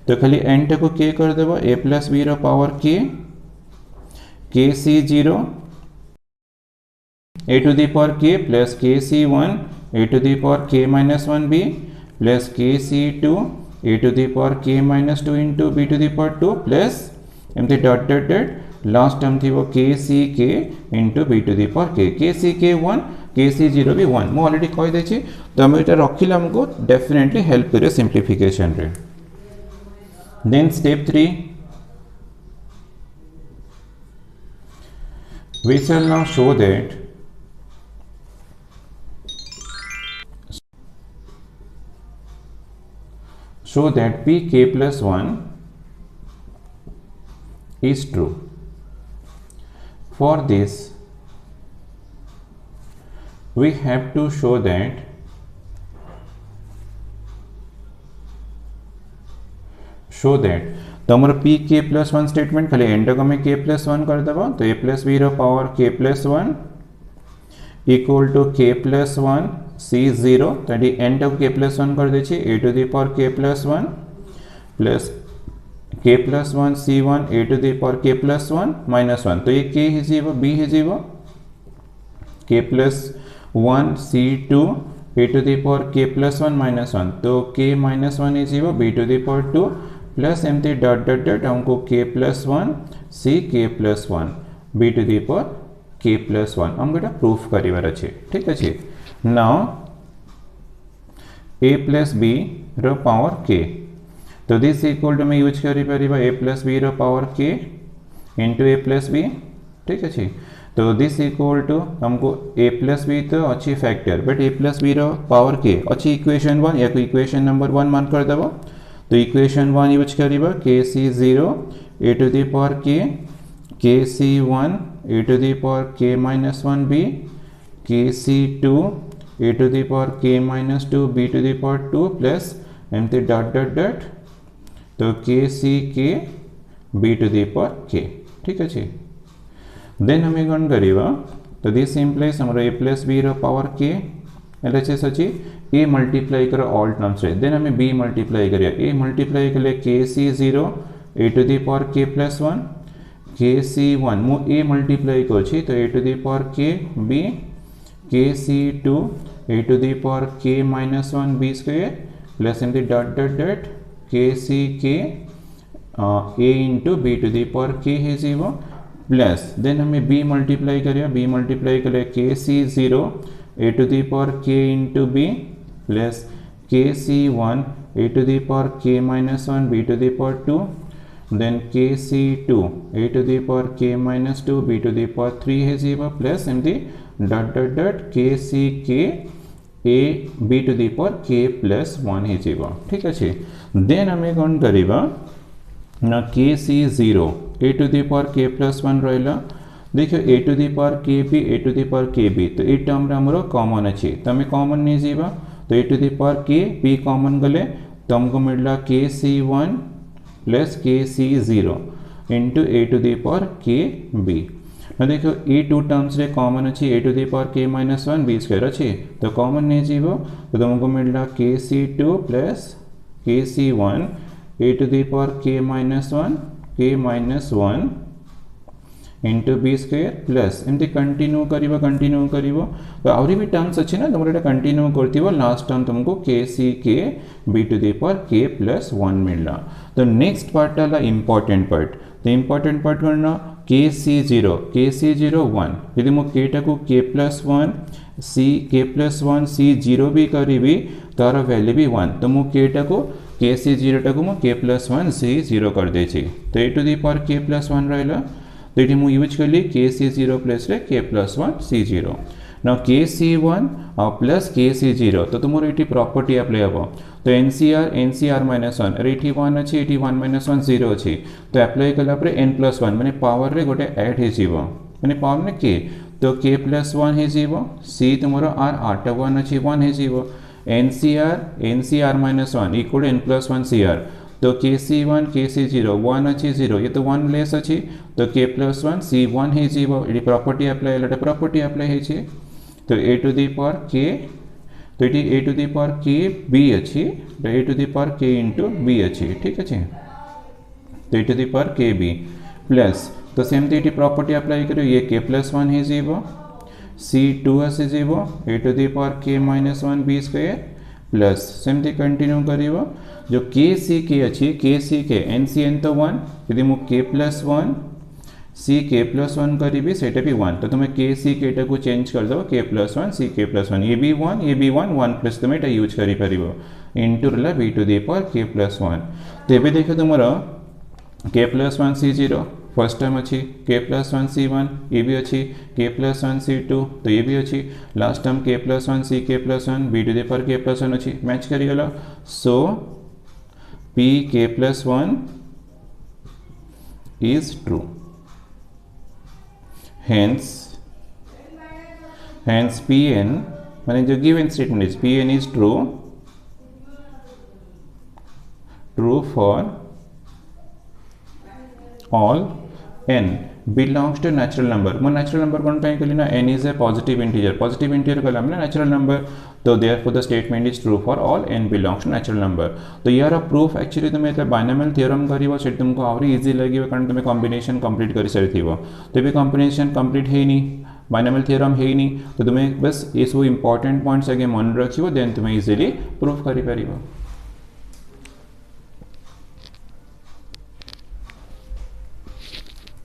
तो खाली n को k कर देबो a plus b रो power k kc0 a to the power k plus kc1 a to the power k minus 1b plus kc2 a to the power k minus 2 into b to the power 2 plus एमती dot dot dot last term थी वो kck into b to the power k kck 1 kc0 भी 1 मैं already कहि देछि तो हम एटा रखिला हमको डेफिनेटली हेल्प करे सिंप्लिफिकेशन रे then step 3 we shall now show that pk plus 1 is true. For this we have to show that तो हमारा पी के प्लस 1 स्टेटमेंट खाली एंड को हमें के प्लस 1 कर देबो तो A plus B row power के प्लस 1 इक्वल टू के प्लस 1 c0 तो एंड को के प्लस 1 कर देछि ए टू द पावर के plus 1 plus k plus 1 c1 a to the power के प्लस 1 माइनस 1 तो ये के हे जीवो बी हे जीवो के plus 1 c2 a to the power के प्लस 1 माइनस 1 तो के माइनस 1 हे जीवो b to the power 2 plus एमती डॉट डॉट डॉट हमको k plus 1 c k plus 1 b to the power k plus 1 हमको एटा प्रूफ करिवार अछि ठीक अछि नाउ a प्लस b रो पावर k तो दिस इक्वल टू में यूज करि परिबा a प्लस b रो power k into a plus b ठीक अछि तो दिस इक्वल टू हमको a प्लस b तो अच्छी factor but a plus b रो पावर k अच्छी इक्वेशन 1 या को इक्वेशन नंबर 1 मान कर देबो तो इक्वेशन 1 यूज करिबा kc0 a to the power k kc1 a to the power k minus 1b kc2 a to the power k minus 2 b to the power 2 plus एमती dot dot dot तो kck b to the power k ठीक अछि then हमें कौन करिबा तो this implies हमरो a plus b रो पावर k LHS अछि a मल्टीप्लाई करो ऑल टर्म्स रे देन हमें b मल्टीप्लाई करिया a मल्टीप्लाई करले kc0 a to the power k plus 1 kc1 मु a मल्टीप्लाई करछि तो a to the power k b kc2 a to the power k minus 1 b square plus एमती dot dot dot kck a into b to the power k हे जीवो plus then हमें b multiply करिया b multiply करले kc0 a to the power k into b plus kc1 a to the power k minus 1 b to the power 2 then kc2 a to the power k minus 2 b to the power 3 है जीवा plus एमती dot dot dot kck a b to the power k plus 1 है जीवा ठीक अच्छे then हमें कौन करिबा ना kc0 a to the power k plus 1 रहला देखो a to the power kb a to the power kb तो ये टर्म रे हमरो कॉमन अछि तो हमें कॉमन नहीं जीवा तो a to the power k b common गले तो हमको मिलला kc1 plus kc0 into a to the power kb ना देखो ये टू टर्म्स रे कॉमन अछि a to the power k minus 1 b square अछि तो कॉमन नहीं जीवो तो तुमको मिलला kc2 plus kc1 a to the power k minus 1 into b square plus एमती कंटिन्यू करिवो तो आउरी भी टर्म्स अच्छे ना तुम कंटिन्यू करथिबो लास्ट टर्म तुमको kck b to the power k plus 1 मिलला तो नेक्स्ट पार्ट वाला इंपॉर्टेंट पार्ट तो इंपॉर्टेंट पार्ट करना KC0 1 यदि मु k टाकू k+1 C0 भी करी तार वैल्यू भी 1 तो मु k टाकू KC0 टाकू मु k+1 C0 कर देछि तो a to the power k+1 रहला तो ये मुझे यूज कली KC0 प्लस रे k+1 C0 ना KC1 प्लस KC0 तो तुम ये प्रॉपर्टी अप्लाई हम तो NCR -1 अरे ये 1 अच्छी ये 1 -1 0 अच्छी तो अप्लाई कलापर n+1 माने पावर रे गोटे ऐड हो माने पावर ने k तो k+1 हो C तुम r 1 अच्छी 1 हो NCR -1 इक्वल n+1 CR तो KC1 KC0 1 अच्छी 0 ये तो 1 लेस अच्छी तो k+1 C1 ये प्रॉपर्टी अप्लाई प्रॉपर्टी अप्लाई तो a to the power k तो ये a to the power k b अच्छी तो a to the power k into b अच्छी ठीक अच्छे तो a to the power k b plus तो सेमती ये प्रॉपर्टी अप्लाई करो ये k+1 C2 आसी a to the power k -1 b square plus सेमती कंटिन्यू करिवो जो KCK अच्छी KCK NCN तो 1 यदि मु k+1 CK+1 करी सेटा भी 1 तो तुम KCK टाकू चेंज कर दो k+1 CK+1 ये भी 1 1 प्लस तुम ये यूज करि परिबो इनटू रला b to the power k+1 तो ये देखो तुम k+1 C0 फर्स्ट टाइम अच्छी k+1 C1 ये भी अच्छी k+1 C2 तो ये भी अच्छी last time k+1 CK+1 b to the power k+1 अच्छी मैच करिगला so pk+1 is true hence Pn माने जो given statement is Pn is true for all n belongs to natural number मैं natural number कौन पे कली ना n is a positive integer कलम ना natural number तो therefore the statement is true for all n belongs to natural number तो यार प्रूफ एक्चुअली तुम्हें तो बाइनोमियल थ्योरम करिवो से तुमको आउरी इजी लगिवो कारण तुम्हें कॉम्बिनेशन कंप्लीट करि सरिथिवो तो भी कॉम्बिनेशन कंप्लीट है नहीं बाइनोमियल थ्योरम है नहीं तो तुम्हें बस ये सब इंपोर्टेंट पॉइंट्स आगे मन रखिवो देन तुम्हें इजीली प्रूफ करि परिवो।